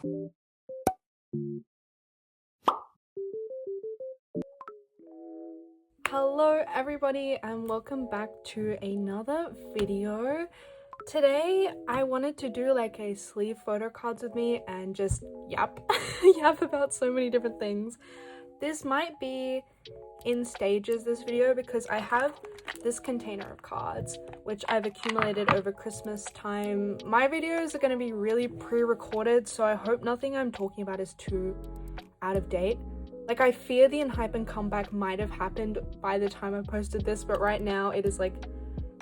Hello everybody and welcome back to another video. Today I wanted to do like a sleeve photo cards with me and just yap about so many different things. This might be in stages, this video, because I have this container of cards which I've accumulated over Christmas time. My videos are going to be really pre-recorded, so I hope nothing I'm talking about is too out of date. Like, I fear the Enhypen comeback might have happened by the time I posted this, but right now it is like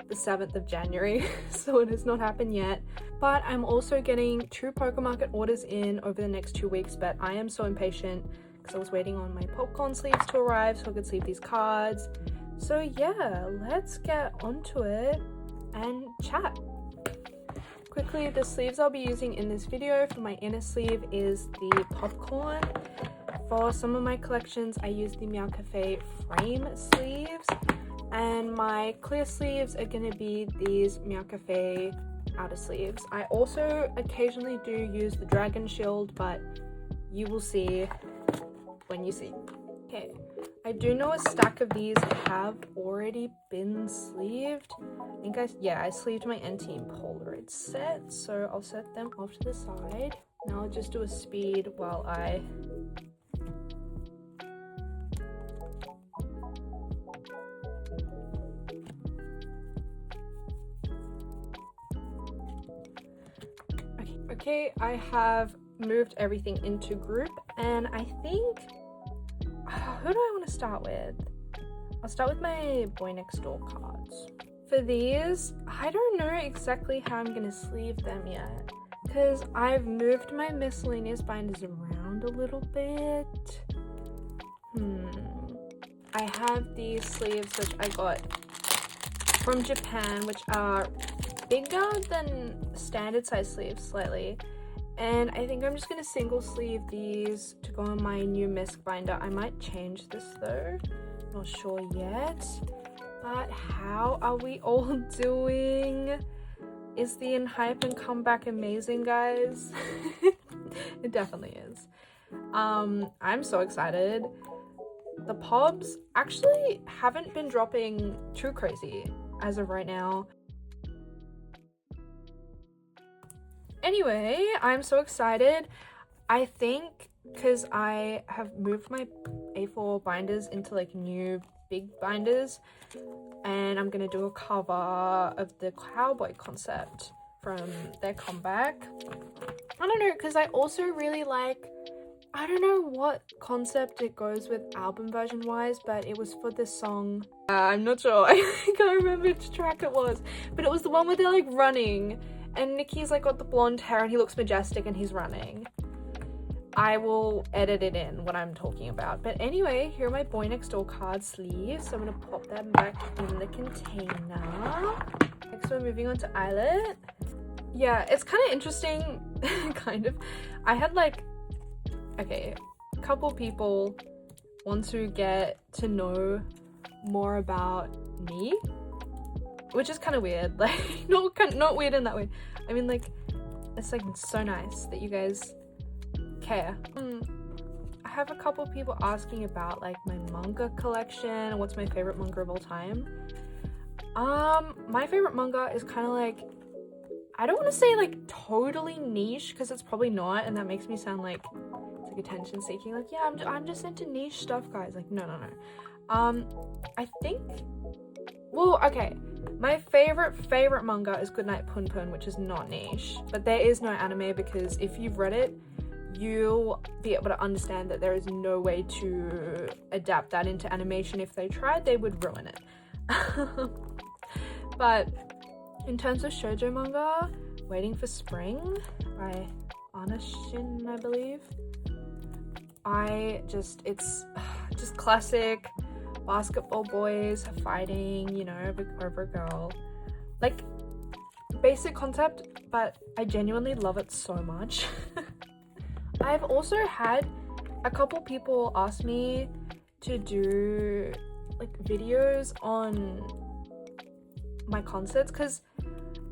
the 7th of January, so it has not happened yet. But I'm also getting 2 Pokémon Market orders in over the next 2 weeks, but I am so impatient because I was waiting on my popcorn sleeves to arrive so I could sleeve these cards. So yeah, let's get onto it and chat. Quickly, the sleeves I'll be using in this video for my inner sleeve is the popcorn. For some of my collections, I use the Meow Cafe frame sleeves, and my clear sleeves are going to be these Meow Cafe outer sleeves. I also occasionally do use the Dragon Shield, but you will see when you see. Okay, I do know a stack of these have already been sleeved. I think I sleeved my N-Team Polaroid set, so I'll set them off to the side. Now I'll just do a speed while I Okay, I have moved everything into group, and I think, who do I want to start with? I'll start with my Boy Next Door cards. For these, I don't know exactly how I'm going to sleeve them yet, because I've moved my Miscellaneous binders around a little bit. I have these sleeves which I got from Japan, which are bigger than standard size sleeves slightly, and I think I'm just gonna single sleeve these to go on my new Misc binder. I might change this though, not sure yet. But how are we all doing? Is the Enhypen comeback amazing, guys? It definitely is. I'm so excited. The pobs actually haven't been dropping too crazy as of right now. Anyway, I'm so excited. I think because I have moved my A4 binders into like new big binders, and I'm gonna do a cover of the cowboy concept from their comeback. I don't know, because I also really like, I don't know what concept it goes with album version wise, but it was for this song. I'm not sure. I can't remember which track it was, but it was the one where they're like running and Nicki's like got the blonde hair and he looks majestic and he's running. I will edit it in what I'm talking about. But anyway, here are my Boy Next Door card sleeves. So I'm gonna pop them back in the container. Next we're moving on to illit. Yeah, it's kind of interesting, kind of. I had like, okay, a couple people want to get to know more about me, which is kind of weird. Like, not weird in that way. I mean, like, it's like so nice that you guys care. I have a couple people asking about like my manga collection and what's my favorite manga of all time. My favorite manga is kind of like, I don't want to say like totally niche because it's probably not, and that makes me sound like it's like attention seeking. Like, yeah, I'm just into niche stuff, guys. Like, no. I think, well, okay. My favorite manga is Goodnight Punpun, which is not niche, but there is no anime because if you've read it, you'll be able to understand that there is no way to adapt that into animation. If they tried, they would ruin it. But in terms of shoujo manga, Waiting for Spring by Anashin, I believe. It's just classic basketball boys fighting, you know, over a girl. Like, basic concept, but I genuinely love it so much. I've also had a couple people ask me to do like videos on my concerts because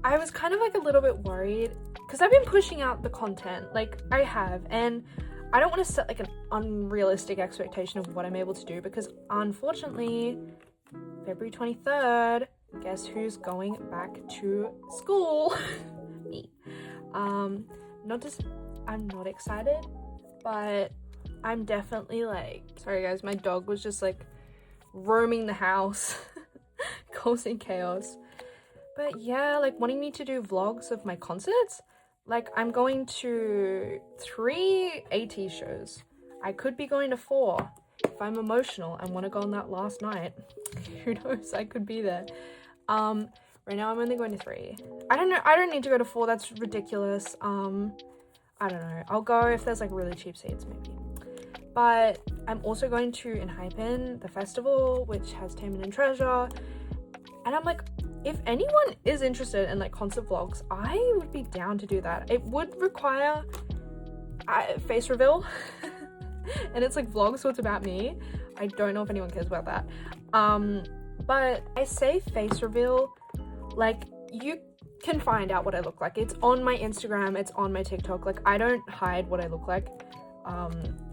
I was kind of like a little bit worried because I've been pushing out the content, like I have, and I don't want to set like an unrealistic expectation of what I'm able to do, because unfortunately February 23rd, guess who's going back to school? Me. I'm not excited, but I'm definitely like, sorry guys, my dog was just like roaming the house causing chaos. But yeah, like wanting me to do vlogs of my concerts. Like I'm going to 3 AT shows. I could be going to 4 if I'm emotional and want to go on that last night. Who knows, I could be there. Right now I'm only going to 3. I don't know, I don't need to go to 4, that's ridiculous. I don't know, I'll go if there's like really cheap seats maybe. But I'm also going to Enhypen, the festival, which has Taman and Treasure. And I'm like, if anyone is interested in like concert vlogs, I would be down to do that. It would require face reveal. And it's like vlog, so it's about me. I don't know if anyone cares about that. But I say face reveal, like you can find out what I look like. It's on my Instagram, it's on my TikTok. Like I don't hide what I look like.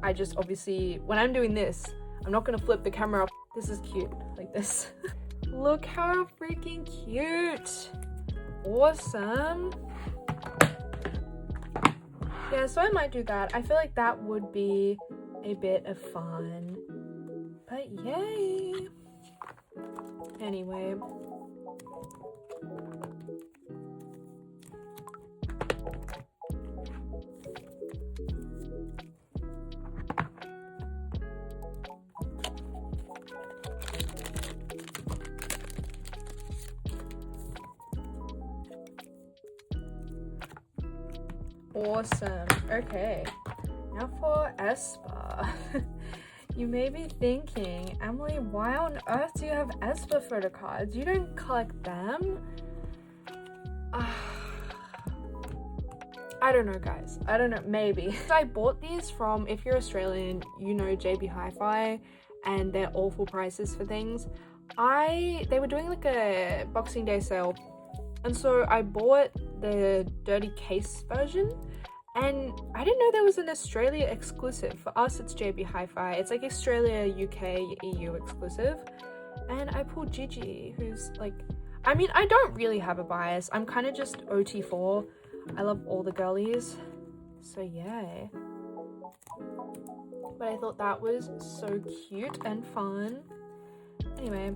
I just obviously, when I'm doing this, I'm not gonna flip the camera up. This is cute, like this. Look how freaking cute. Awesome. Yeah, so I might do that. I feel like that would be a bit of fun. But yay. Anyway. Awesome. Okay, now for aespa. You may be thinking, Emily, why on earth do you have aespa photo cards? You don't collect them? I don't know, guys. I don't know, maybe. I bought these from, if you're Australian, you know JB Hi-Fi, and they're all full prices for things. They were doing like a Boxing Day sale, and so I bought the dirty case version, and I didn't know there was an Australia exclusive. For us, it's JB Hi-Fi. It's like Australia, UK, EU exclusive. And I pulled Gigi, who's like, I mean, I don't really have a bias. I'm kind of just OT4. I love all the girlies. So yeah. But I thought that was so cute and fun. Anyway,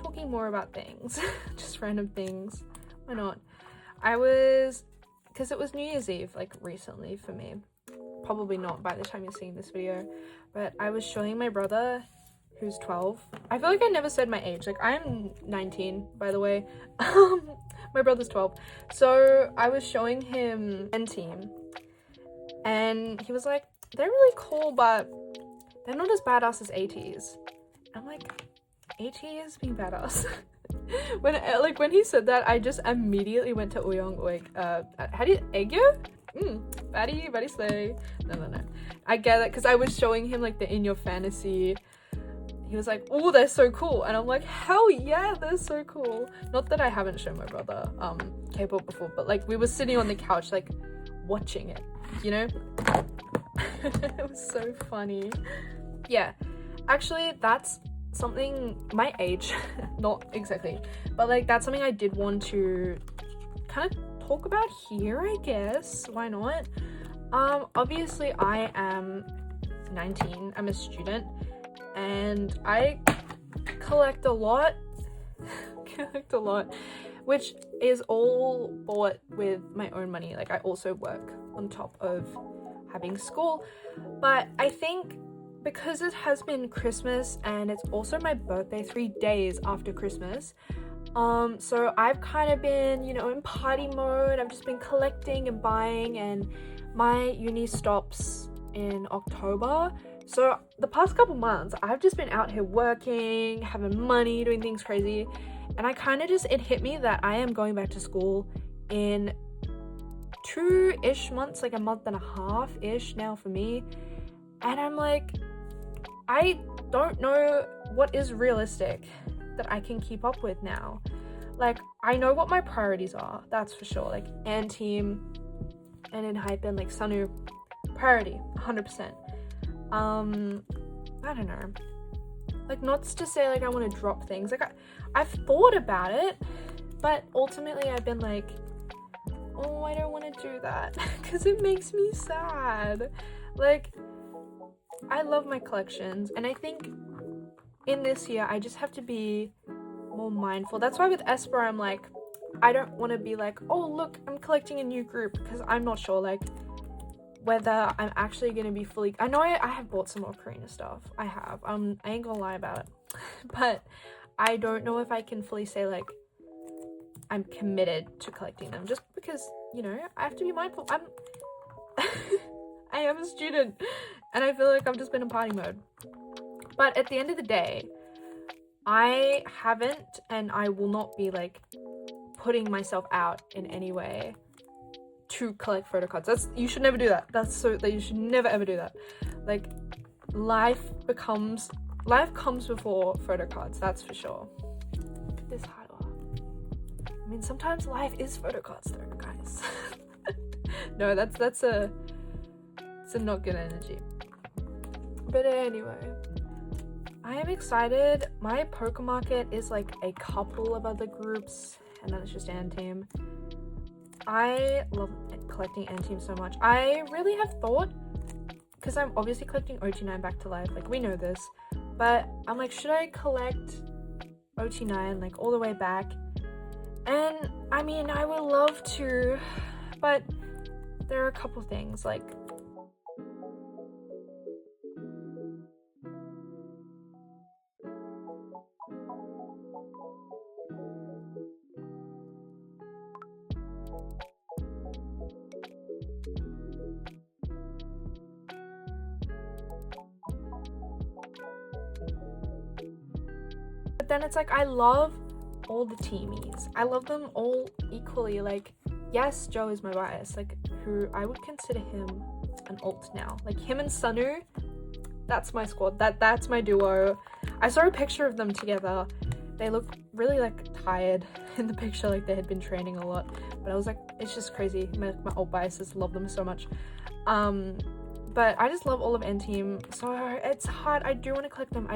talking more about things. Just random things. Why not? Because it was New Year's Eve, like recently for me. Probably not by the time you're seeing this video. But I was showing my brother, who's 12. I feel like I never said my age. Like I'm 19, by the way. My brother's 12. So I was showing him N-Team. And he was like, they're really cool, but they're not as badass as ATs. I'm like, ATs being badass. When he said that, I just immediately went to Uyong, like, how do you, Aegyo? Batty slay. No. I get it, because I was showing him, like, the In Your Fantasy. He was like, oh, they're so cool. And I'm like, hell yeah, they're so cool. Not that I haven't shown my brother K-pop before, but, like, we were sitting on the couch, like, watching it, you know? It was so funny. Yeah, actually, that's something, my age, not exactly, but like that's something I did want to kind of talk about here, I guess. Why not? Obviously I am 19, I'm a student, and I collect a lot, which is all bought with my own money. Like I also work on top of having school, but I think because it has been Christmas and it's also my birthday 3 days after Christmas, so I've kind of been, you know, in party mode. I've just been collecting and buying, and my uni stops in October, so the past couple months I've just been out here working, having money, doing things crazy, and I kind of just, it hit me that I am going back to school in 2-ish months, like a month and a half-ish now for me. And I'm like, I don't know what is realistic that I can keep up with now. Like, I know what my priorities are, that's for sure. Like, N-Team, and Enhypen, like Sunu, priority, 100%. I don't know. Like, not to say like I want to drop things. Like I've thought about it, but ultimately I've been like, oh, I don't want to do that because it makes me sad. Like, I love my collections, and I think in this year I just have to be more mindful. That's why with Esper I'm like, I don't want to be like, oh look, I'm collecting a new group, because I'm not sure like whether I'm actually going to be fully... I know I have bought some more Karina stuff. I have. I ain't gonna lie about it. But I don't know if I can fully say like I'm committed to collecting them, just because, you know, I have to be mindful. I am a student, and I feel like I've just been in party mode. But at the end of the day, I haven't, and I will not be like putting myself out in any way to collect photo cards. You should never do that. You should never ever do that. Like, life comes before photo cards, that's for sure. Look at this highlight. I mean, sometimes life is photo cards though, guys. No, it's a not good energy. But anyway, I am excited. My Pokémon Market is like a couple of other groups, and then it's just Team. I love collecting Team so much. I really have thought, because I'm obviously collecting OT9 back to life, like we know this, but I'm like, should I collect OT9 like all the way back? And I mean, I would love to, but there are a couple things like, but then it's like, I love all the teamies. I love them all equally. Like, yes, Joe is my bias, like who I would consider him an alt now. Like him and Sunu, that's my squad. That's my duo. I saw a picture of them together. They look really like tired in the picture, like they had been training a lot. But I was like, it's just crazy. My alt biases love them so much. But I just love all of Team. So it's hard. I do want to collect them.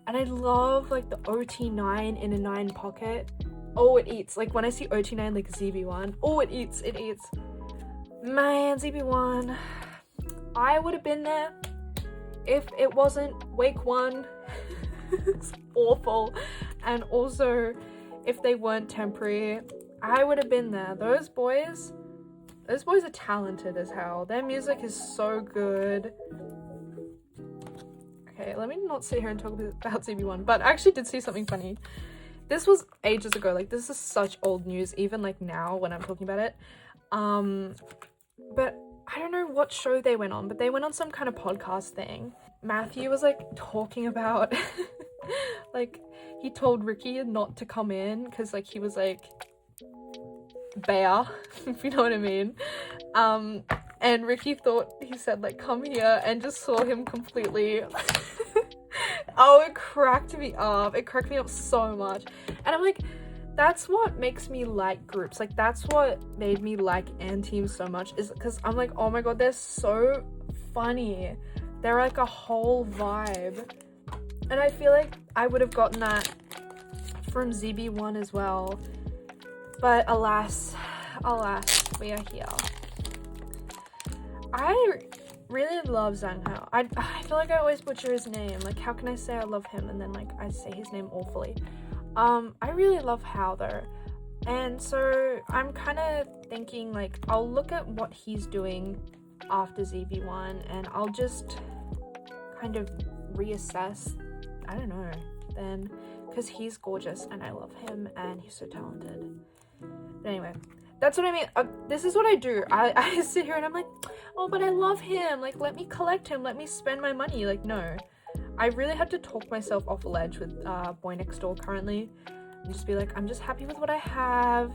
And I love like the OT9 in a 9 pocket. Oh, it eats. Like when I see OT9 like ZB1, oh, it eats. Man, ZB1. I would have been there if it wasn't Wake 1. It's awful. And also, if they weren't temporary, I would have been there. Those boys are talented as hell. Their music is so good. Okay, let me not sit here and talk about CB1, but I actually did see something funny. This was ages ago, like this is such old news, even like now when I'm talking about it. But I don't know what show they went on, but they went on some kind of podcast thing. Matthew was like talking about, like he told Ricky not to come in because like he was like bear, if you know what I mean. And Ricky thought he said like come here, and just saw him completely. Oh, it cracked me up. It cracked me up so much. And I'm like, that's what makes me like groups. Like that's what made me like Team so much, is because I'm like, oh my god, they're so funny. They're like a whole vibe. And I feel like I would have gotten that from ZB1 as well. But alas, we are here. I really love Zhang. I feel like I always butcher his name. Like, how can I say I love him and then like I say his name awfully? I really love Hao though. And so I'm kind of thinking like I'll look at what he's doing after ZB1 and I'll just kind of reassess, I don't know, then, because he's gorgeous and I love him and he's so talented. But anyway, that's what I mean. This is what I do. I sit here and I'm like, oh, but I love him. Like, let me collect him. Let me spend my money. Like, no. I really had to talk myself off a ledge with Boy Next Door currently. And just be like, I'm just happy with what I have.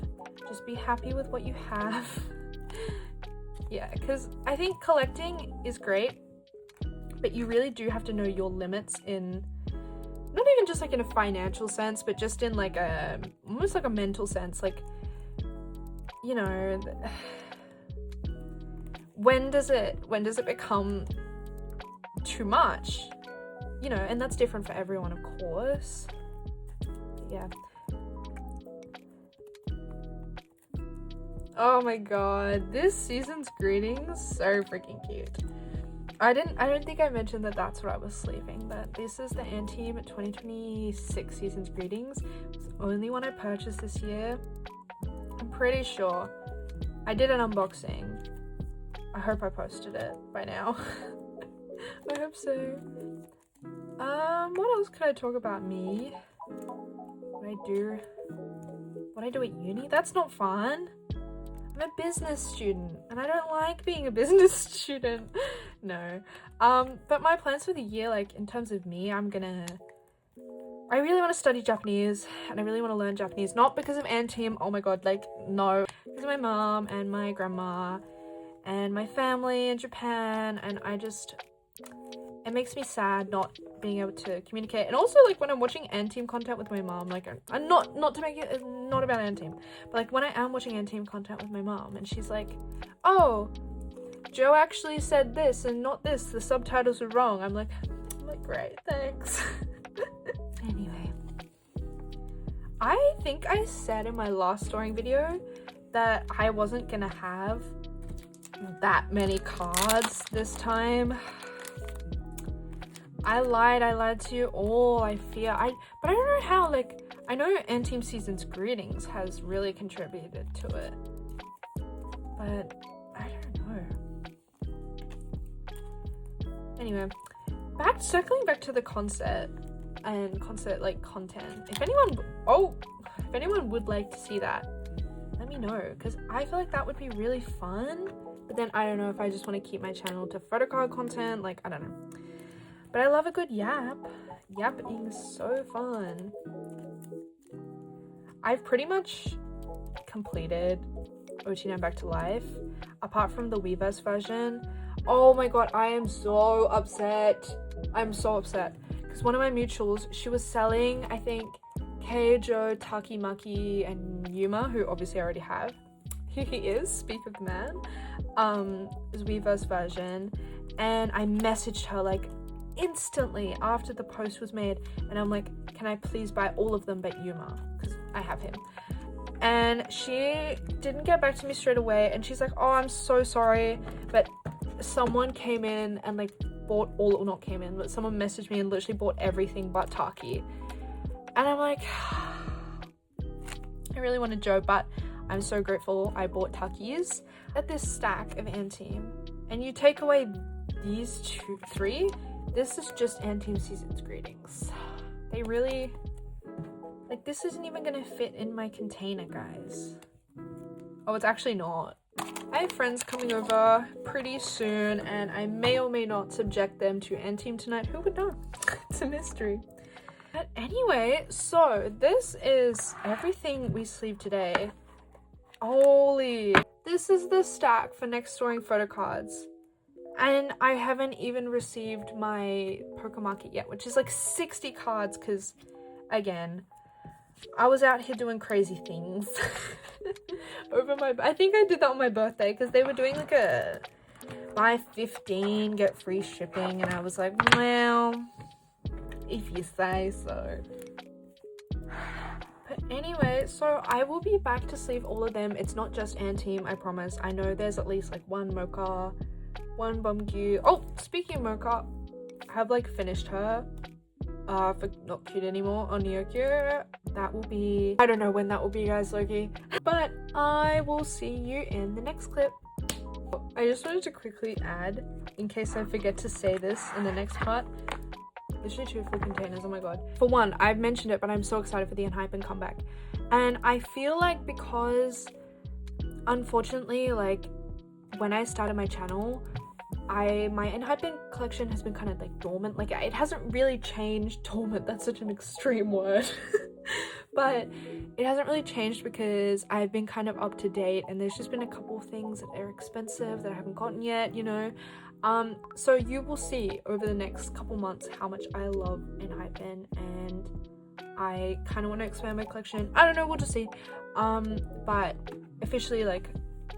Just be happy with what you have. Yeah, because I think collecting is great, but you really do have to know your limits in, not even just like in a financial sense, but just in like almost like a mental sense. Like, you know, when does it become too much? You know, and that's different for everyone, of course. Yeah. Oh my god, this season's greetings, so freaking cute. I don't think I mentioned that that's what I was sleeving, but this is the Enhypen 2026 season's greetings. It's the only one I purchased this year. I'm pretty sure. I did an unboxing. I hope I posted it by now. I hope so. What else could I talk about me? What I do at uni? That's not fun. I'm a business student and I don't like being a business student. No. But my plans for the year, like in terms of me, I really want to study Japanese and I really want to learn Japanese. Not because of Enhypen, oh my god, like no. Because of my mom and my grandma and my family in Japan, and it makes me sad not being able to communicate. And also, like, when I'm watching Enhypen content with my mom, like, I'm not to make it not about Enhypen, but like when I am watching Enhypen content with my mom and she's like, oh, Joe actually said this and not this, the subtitles are wrong. I'm like great, thanks. Anyway, I think I said in my last storing video that I wasn't gonna have that many cards this time. I lied to you all, I fear. But I don't know how, like, I know Enhypen Season's Greetings has really contributed to it, but I don't know. Anyway, circling back to the concert and concert, like, content. If anyone would like to see that, let me know, because I feel like that would be really fun. But then I don't know if I just want to keep my channel to photocard content, like, I don't know. But I love a good yap. Yapping is so fun. I've pretty much completed OT9 Back to Life, apart from the Weverse version. Oh my god, I am so upset. I'm so upset. Because one of my mutuals, she was selling, I think, Keijo, Takimaki, and Yuma, who obviously I already have. Here he is, speak of the man. His Weverse version. And I messaged her, like, instantly after the post was made, and I'm like, can I please buy all of them but Yuma, because I have him. And she didn't get back to me straight away, and she's like, oh, I'm so sorry, but someone came in and like bought all, or not came in, but someone messaged me and literally bought everything but Taki. And I'm like, I really wanted Joe, but I'm so grateful I bought Taki's. At this stack of Enhypen, and you take away these three, this is just Enhypen Season's Greetings. They really, like, this isn't even gonna fit in my container, guys. Oh, it's actually not. I have friends coming over pretty soon, and I may or may not subject them to Enhypen tonight. Who would know? It's a mystery. But anyway, so this is everything we sleeved today. Holy, this is the stack for next storing photocards. And I haven't even received my Pokémon Market yet, which is like 60 cards, because, again, I was out here doing crazy things. I think I did that on my birthday, because they were doing like a buy 15, get free shipping, and I was like, well, if you say so. But anyway, so I will be back to sleeve all of them. It's not just Enhypen, I promise. I know there's at least like one Mocha, one Bumgyu. Oh, speaking of Mocha, I have like finished her for Not Cute Anymore on Ryokyu. That will be, I don't know when that will be, guys, Loki, but I will see you in the next clip. I just wanted to quickly add, in case I forget to say this in the next part, literally 2 full containers, oh my god. For one, I've mentioned it, but I'm so excited for the Enhypen comeback, and I feel like, because unfortunately, like, when I started my channel, my Enhypen collection has been kind of like dormant. Like, it hasn't really changed. Dormant, that's such an extreme word. But it hasn't really changed because I've been kind of up to date, and there's just been a couple of things that are expensive that I haven't gotten yet, you know. So you will see over the next couple months how much I love Enhypen, and I kind of want to expand my collection. I don't know, we'll just see. But officially, like,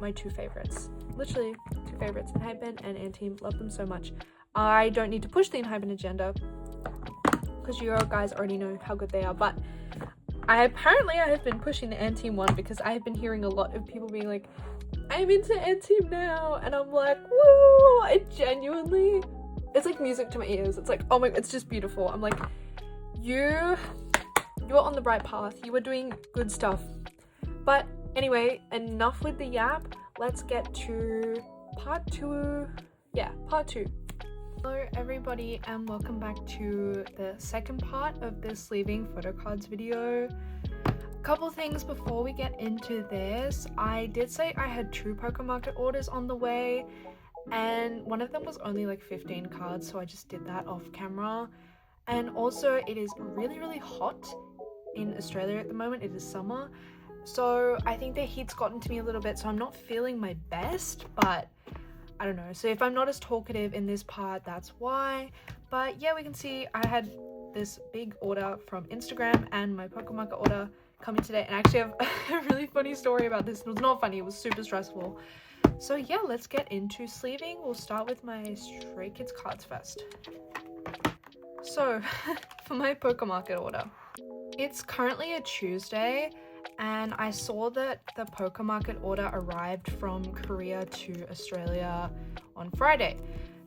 my 2 favorites, literally 2 favorites, Enhypen and Enhypen. Love them so much. I don't need to push the Enhypen agenda because you guys already know how good they are, but I have been pushing the Enhypen one because I have been hearing a lot of people being like, I'm into Enhypen now, and I'm like, woo! It genuinely, it's like music to my ears. It's like, oh my, it's just beautiful. I'm like, you're on the right path. You are doing good stuff. But anyway, enough with the yap. Let's get to part two. Yeah, part two. Hello everybody, and welcome back to the second part of this sleeving photo cards video. A couple things before we get into this. I did say I had 2 Pokémon Market orders on the way, and one of them was only like 15 cards, so I just did that off camera. And also it is really hot in Australia at the moment. It is summer, so I think the heat's gotten to me a little bit, so I'm not feeling my best, but I don't know. So if I'm not as talkative in this part, that's why. But yeah, we can see I had this big order from Instagram and my Pokémon Market order coming today. And I actually have a really funny story about this. It was not funny, it was super stressful. So yeah, let's get into sleeving. We'll start with my Stray Kids cards first. So for my Pokémon Market order, it's currently a Tuesday, and I saw that the Pokémon Market order arrived from Korea to Australia on Friday.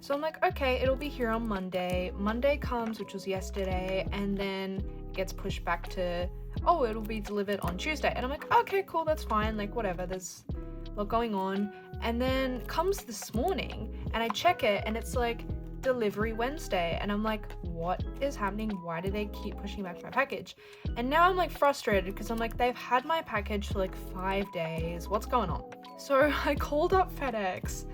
So I'm like, okay, it'll be here on Monday. Monday comes, which was yesterday, and then it gets pushed back to, oh, it'll be delivered on Tuesday. And I'm like, okay, cool, that's fine, like whatever, there's a lot going on. And then comes this morning, and I check it, and it's like, delivery Wednesday, and I'm like, what is happening? Why do they keep pushing back my package? And now I'm like frustrated because I'm like, they've had my package for like 5 days, what's going on? So I called up FedEx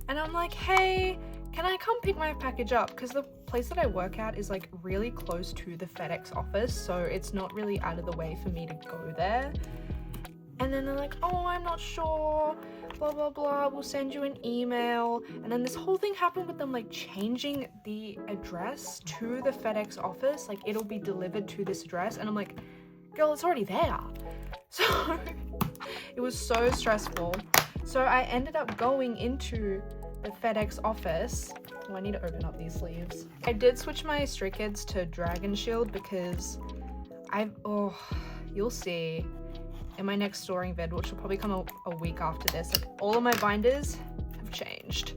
and I'm like, hey, can I come pick my package up? Because the place that I work at is like really close to the FedEx office, so it's not really out of the way for me to go there. And then they're like, oh, I'm not sure, blah, blah, blah, we'll send you an email. And then this whole thing happened with them like changing the address to the FedEx office. Like, it'll be delivered to this address. And I'm like, girl, it's already there. So it was so stressful. So I ended up going into the FedEx office. Oh, I need to open up these sleeves. I did switch my Stray Kids to Dragon Shield because you'll see in my next storing vid, which will probably come a week after this, like all of my binders have changed.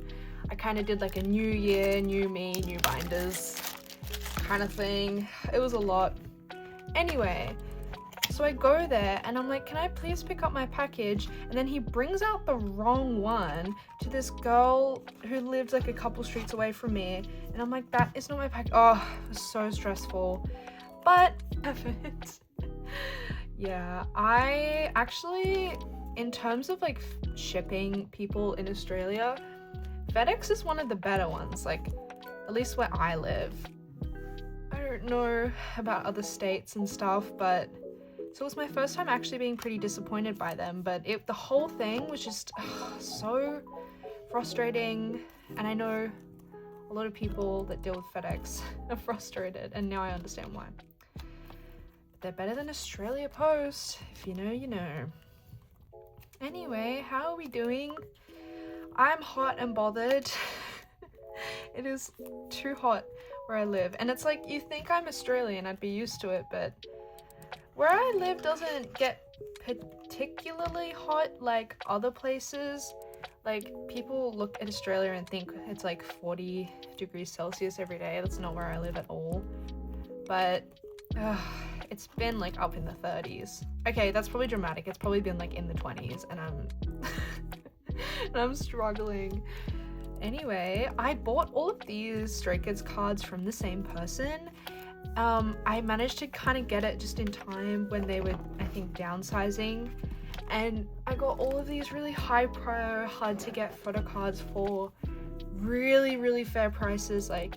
I kind of did like a new year, new me, new binders kind of thing. It was a lot. Anyway, so I go there and I'm like, can I please pick up my package? And then he brings out the wrong one to this girl who lived like a couple streets away from me. And I'm like, that is not my package. Oh, it was so stressful. But yeah, I actually, in terms of like shipping people in Australia, FedEx is one of the better ones, like at least where I live. I don't know about other states and stuff, but so it was my first time actually being pretty disappointed by them, but the whole thing was just so frustrating. And I know a lot of people that deal with FedEx are frustrated, and now I understand why. They're better than Australia Post. If you know, you know. Anyway, how are we doing? I'm hot and bothered. It is too hot where I live. And it's like, you think I'm Australian, I'd be used to it, but where I live doesn't get particularly hot like other places. Like, people look at Australia and think it's like 40 degrees Celsius every day. That's not where I live at all. But it's been like up in the 30s. Okay, that's probably dramatic. It's probably been like in the 20s, and I'm struggling. Anyway, I bought all of these Stray Kids cards from the same person. I managed to kind of get it just in time when they were, I think, downsizing, and I got all of these really high pro, hard to get photo cards for really fair prices. Like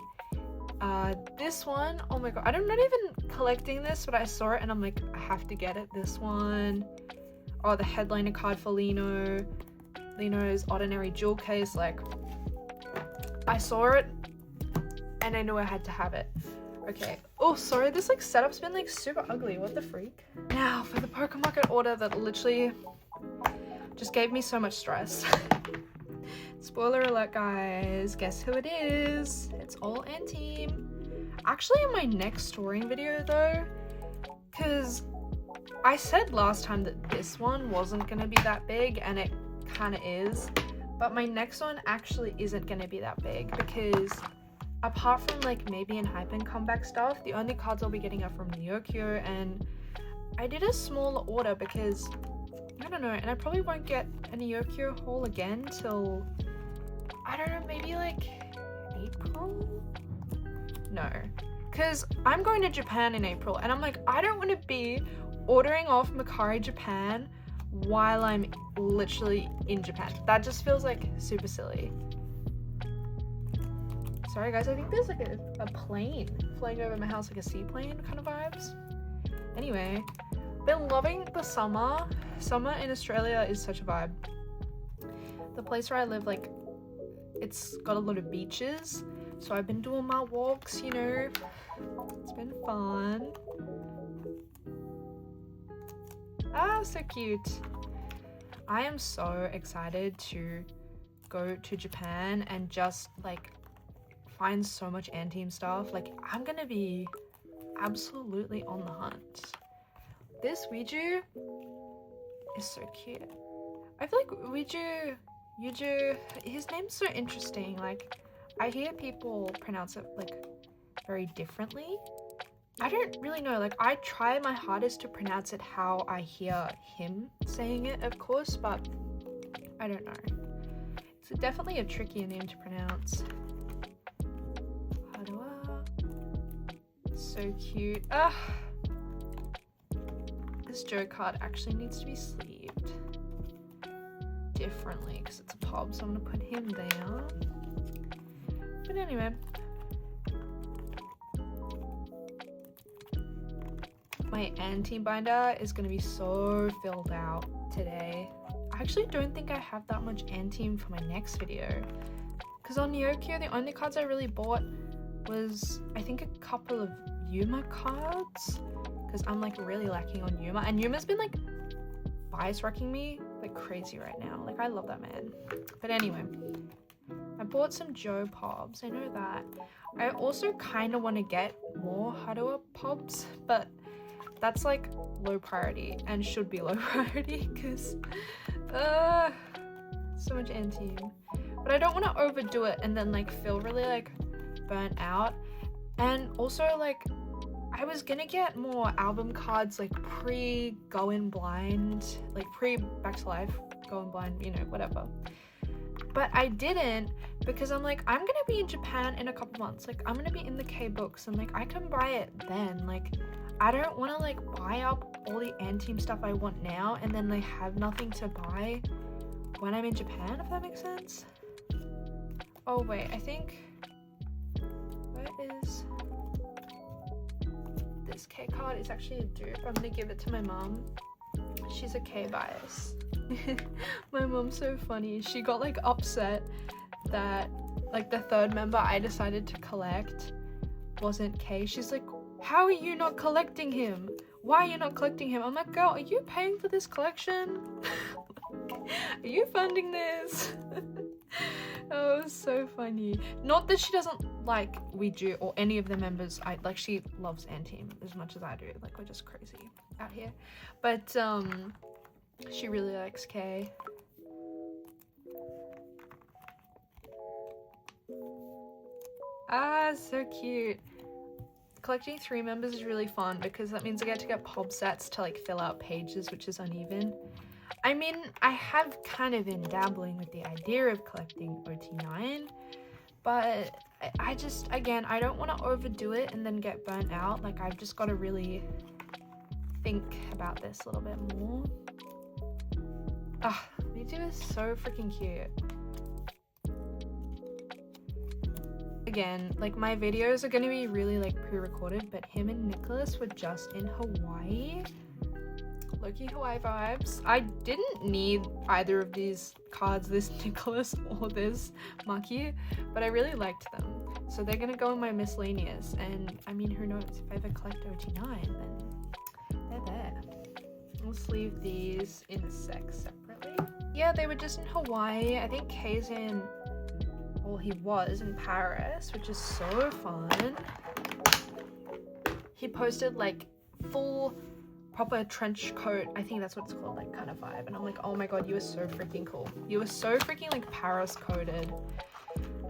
this one, oh my god, I'm not even collecting this, but I saw it and I'm like, I have to get it. This one, oh, the headliner card for Lino's Ordinary Jewel Case. Like, I saw it and I knew I had to have it. Okay, oh sorry, this like setup's been like super ugly, what the freak. Now for the Pokémon Market order that literally just gave me so much stress. It's Spoiler alert, guys. Guess who it is? It's all Enhypen. Actually, in my next storing video though, because I said last time that this one wasn't gonna be that big, and it kind of is, but my next one actually isn't gonna be that big because apart from like maybe Enhypen comeback stuff, the only cards I'll be getting are from Ryokyo, and I did a smaller order because I don't know, and I probably won't get a Ryokyo haul again till, I don't know, maybe like April? No, because I'm going to Japan in April, and I'm like, I don't want to be ordering off Mercari Japan while I'm literally in Japan. That just feels like super silly. Sorry guys, I think there's like a plane flying over my house, like a seaplane kind of vibes. Anyway, been loving the summer. Summer in Australia is such a vibe. The place where I live, like, it's got a lot of beaches, so I've been doing my walks, you know. It's been fun. Ah, so cute. I am so excited to go to Japan and just like find so much Enhypen stuff. Like, I'm gonna be absolutely on the hunt. This Ouiju is so cute. I feel like Yuju, his name's so interesting. Like, I hear people pronounce it like very differently. I don't really know. Like, I try my hardest to pronounce it how I hear him saying it, of course, but I don't know. It's definitely a trickier name to pronounce. So cute. Ah, this joke card actually needs to be sleeved differently because it's a pub, so I'm gonna put him down. But anyway, my Enhypen binder is gonna be so filled out today. I actually don't think I have that much Enhypen for my next video, because on Ryokyo the only cards I really bought was, I think, a couple of Yuma cards, because I'm like really lacking on Yuma, and Yuma's been like bias wrecking me like crazy right now. Like, I love that man. But anyway, I bought some Joe Pobs, I know that. I also kind of want to get more Hadouha Pobs, but that's like low priority and should be low priority because so much Enhypen. But I don't want to overdo it and then like feel really like burnt out. And also, like, I was gonna get more album cards like pre Going Blind, like pre Back to Life, Going Blind, you know, whatever. But I didn't, because I'm like, I'm gonna be in Japan in a couple months. Like, I'm gonna be in the K books, and like I can buy it then. Like, I don't want to like buy up all the Enhypen stuff I want now and then like have nothing to buy when I'm in Japan, if that makes sense. Oh wait, I think, where is this K card? Is actually a dupe. I'm gonna give it to my mom. She's a K bias. My mom's so funny. She got like upset that like the third member I decided to collect wasn't K. She's like, how are you not collecting him? Why are you not collecting him? I'm like, girl, are you paying for this collection? Are you funding this? Oh, it was so funny. Not that she doesn't like Ouiju or any of the members. Like, she loves Enhypen as much as I do. Like, we're just crazy out here. But she really likes K. Ah, so cute. Collecting 3 members is really fun because that means I get to get pop sets to like fill out pages, which is uneven. I mean, I have kind of been dabbling with the idea of collecting OT9, but I just, again, I don't want to overdo it and then get burnt out. Like, I've just got to really think about this a little bit more. Ah, Ouiju is so freaking cute. Again, like, my videos are going to be really like pre-recorded, but him and Nicholas were just in Hawaii. Low-key Hawaii vibes. I didn't need either of these cards, this Nicholas or this Maki, but I really liked them. So they're gonna go in my Miscellaneous, and I mean, who knows, if I ever collect OT9, then they're there. We'll sleeve these in a sec separately. yeah, they were just in Hawaii. I think Kay's in, well, he was in Paris, which is so fun. He posted like full proper trench coat, I think that's what it's called, like kind of vibe, and I'm like, oh my god, you were so freaking cool. You were so freaking like Paris coded.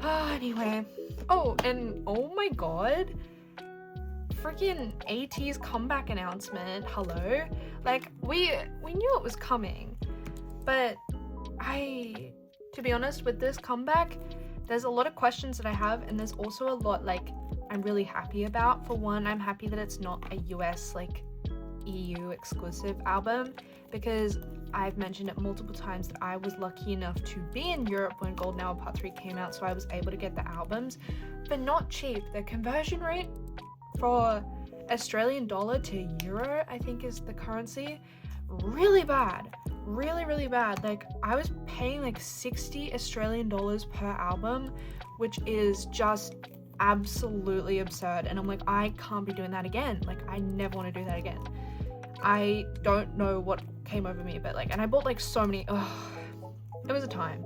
Anyway, oh, and oh my god, freaking AT's comeback announcement. Hello, like we knew it was coming, but to be honest, with this comeback, there's a lot of questions that I have, and there's also a lot like I'm really happy about. For one, I'm happy that it's not a US like EU exclusive album, because I've mentioned it multiple times that I was lucky enough to be in Europe when Golden Hour Part 3 came out, so I was able to get the albums, but not cheap. The conversion rate for Australian dollar to euro, I think is the currency, really bad. Really bad. Like, I was paying like 60 Australian dollars per album, which is just absolutely absurd, and I'm like, I can't be doing that again. Like, I never want to do that again. I don't know what came over me, but like, and I bought like so many. It was a time,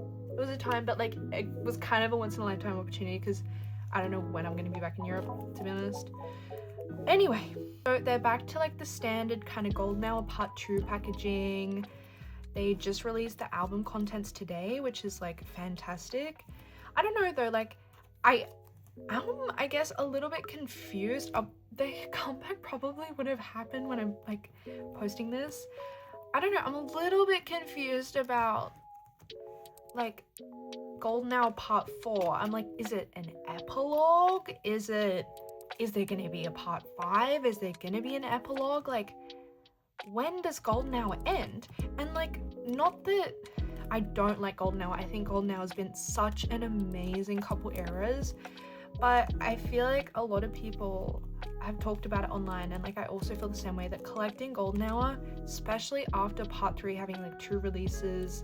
but like, it was kind of a once in a lifetime opportunity, because I don't know when I'm going to be back in Europe, to be honest. Anyway, so they're back to like the standard kind of Golden Hour Part 2 packaging. They just released the album contents today, which is like fantastic. I don't know though, like I'm I guess a little bit confused. The comeback probably would have happened when I'm like posting this. I don't know, I'm a little bit confused about like Golden Hour Part 4. I'm like, is it an epilogue? Is there gonna be a Part 5? Is there gonna be an epilogue? Like, when does Golden Hour end? And like, not that I don't like Golden Hour. I think Golden Hour has been such an amazing couple eras, but I feel like a lot of people have talked about it online, and like I also feel the same way, that collecting Golden Hour, especially after Part 3 having like 2 releases,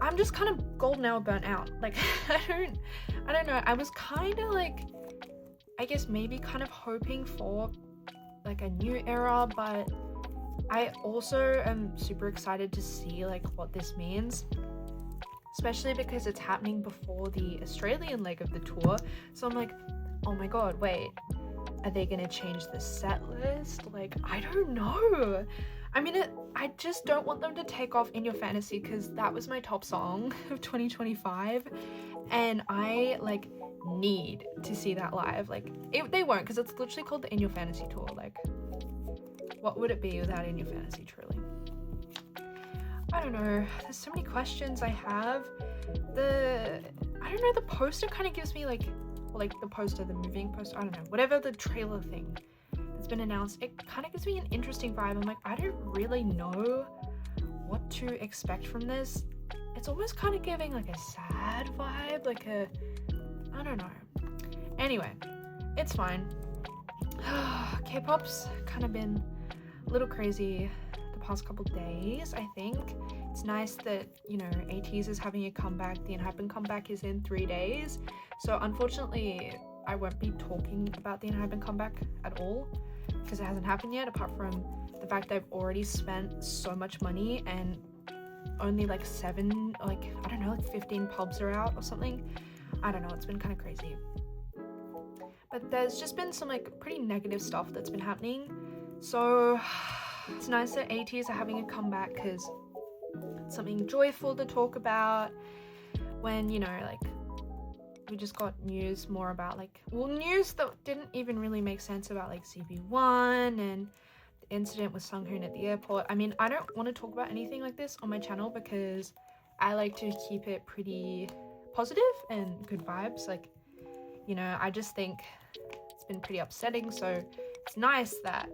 I'm just kind of Golden Hour burnt out. Like, I don't know. I was kind of like, I guess maybe kind of hoping for like a new era, but I also am super excited to see like what this means, especially because it's happening before the Australian leg of the tour. So I'm like, oh my god, wait, are they gonna change the set list? Like, I don't know. I mean, I just don't want them to take off In Your Fantasy, because that was my top song of 2025, and I like need to see that live. Like, they won't, because it's literally called the In Your Fantasy tour. Like, what would it be without In Your Fantasy, truly? I don't know, there's so many questions I have. I don't know, the poster kind of gives me like the poster, the moving poster, I don't know, whatever the trailer thing that's been announced, it kind of gives me an interesting vibe. I'm like, I don't really know what to expect from this. It's almost kind of giving like a sad vibe, like I don't know. Anyway, it's fine. K-pop's kind of been a little crazy the past couple days, I think. It's nice that, you know, ATEEZ is having a comeback. The Enhypen comeback is in 3 days. So unfortunately, I won't be talking about the Enhypen comeback at all, because it hasn't happened yet, apart from the fact they've already spent so much money and only like 15 pubs are out or something. I don't know, it's been kind of crazy. But there's just been some like pretty negative stuff that's been happening. So it's nice that ATEEZ are having a comeback, because it's something joyful to talk about when, you know, like, we just got news more about like, well, news that didn't even really make sense about like CB1 and the incident with Sunghoon at the airport. I mean, I don't want to talk about anything like this on my channel, because I like to keep it pretty positive and good vibes. Like, you know, I just think it's been pretty upsetting, so it's nice that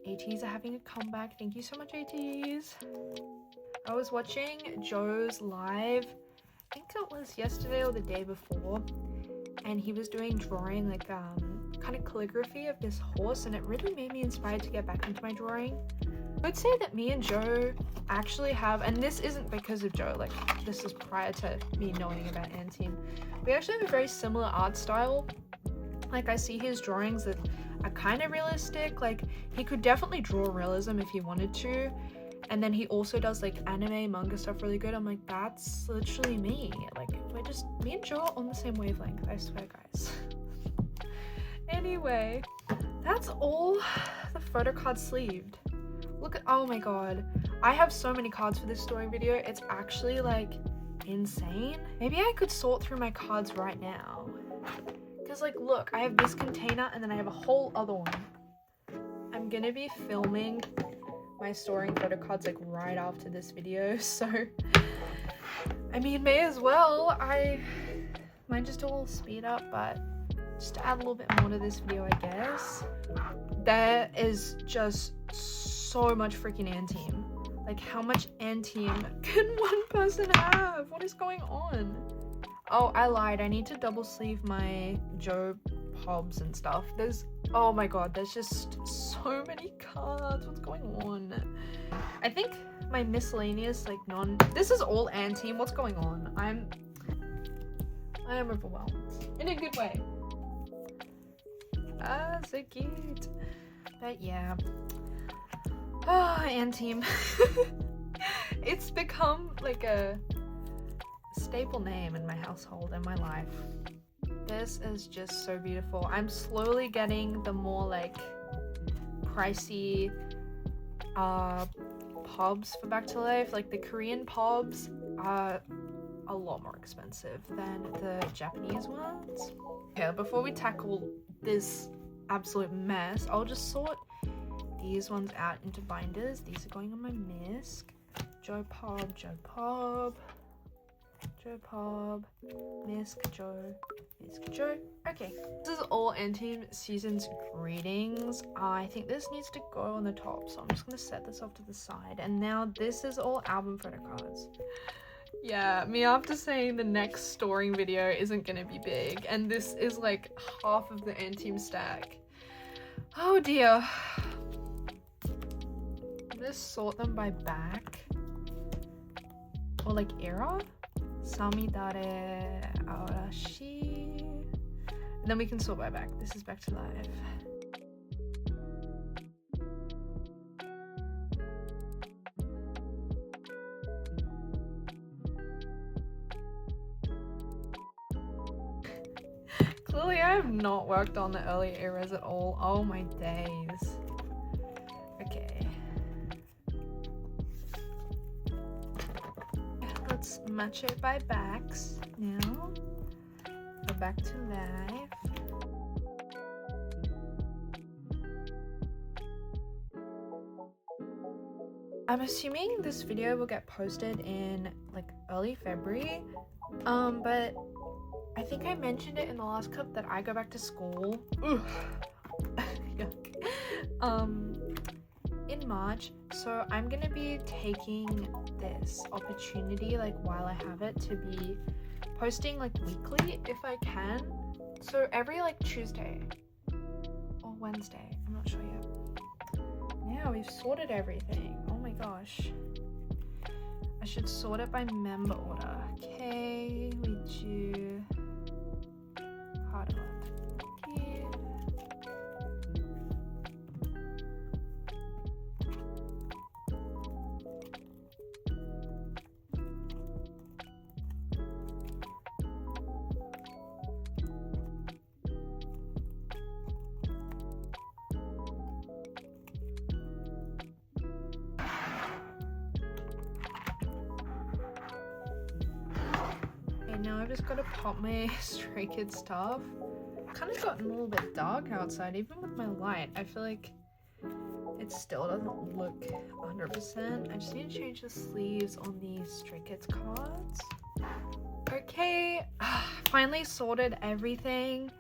ATEEZ are having a comeback. Thank you so much, ATEEZ. I was watching Joe's live, I think it was yesterday or the day before, and he was doing drawing like kind of calligraphy of this horse, and it really made me inspired to get back into my drawing. I would say that me and Joe actually have, and this isn't because of Joe, like this is prior to me knowing about Anteam, we actually have a very similar art style. Like, I see his drawings that are kind of realistic. Like, he could definitely draw realism if he wanted to, And then he also does like anime, manga stuff really good. I'm like, that's literally me. Like, me and Joe are on the same wavelength, I swear, guys. Anyway, that's all the photo cards sleeved. Look at, oh my god. I have so many cards for this storing video. It's actually like insane. Maybe I could sort through my cards right now. Because like, look, I have this container and then I have a whole other one. I'm gonna be filming my storing photo cards like right after this video, so I mean, may as well. I might just do a little speed up, but just to add a little bit more to this video, I guess. There is just so much freaking Enhypen. Like, how much Enhypen can one person have? What is going on? Oh, I lied. I need to double sleeve my Joe Hobbs and stuff. Oh my god, there's just so many cards. What's going on? I think my miscellaneous, like, this is all Enhypen. What's going on? I am overwhelmed in a good way. Ah, so cute. But yeah. Oh, Enhypen. It's become like a staple name in my household and my life. This is just so beautiful. I'm slowly getting the more like pricey pubs for Back to Life. Like the Korean pubs are a lot more expensive than the Japanese ones. Okay, before we tackle this absolute mess, I'll just sort these ones out into binders. These are going on my misc. Joe Pub, Joe Pub, Joe Pub, misc, Joe, misc, Joe. Okay, this is all Enhypen Seasons greetings. I think this needs to go on the top, so I'm just gonna set this off to the side. And now this is all album photo cards. Yeah, me after saying the next storing video isn't gonna be big, and this is like half of the Enhypen stack. Oh dear. Just sort them by back or like era. Samidare Arashi. And then we can sort by back. This is Back to Life. Clearly I have not worked on the early eras at all. Oh my days. Okay. Let's match it by backs now. Go Back to Life. I'm assuming this video will get posted in like early February. But I think I mentioned it in the last clip that I go back to school. Yuck. In March, so I'm gonna be taking this opportunity, like while I have it, to be posting like weekly if I can. So every like Tuesday or Wednesday, I'm not sure yet. Now we've sorted everything. Oh my gosh. I should sort it by member order. Okay, we do hard one. Now I've just got to pop my Stray Kids stuff. Kind of gotten a little bit dark outside, even with my light. I feel like it still doesn't look 100%. I just need to change the sleeves on these Stray Kids cards. Okay, finally sorted everything.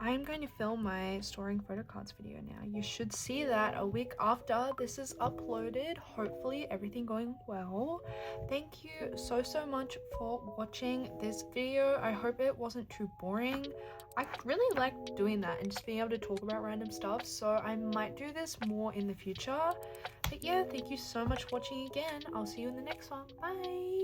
I'm going to film my storing photo cards video now. You should see that a week after this is uploaded. Hopefully everything going well. Thank you so much for watching this video. I hope it wasn't too boring. I really like doing that and just being able to talk about random stuff, so I might do this more in the future. But yeah, thank you so much for watching again. I'll see you in the next one. Bye.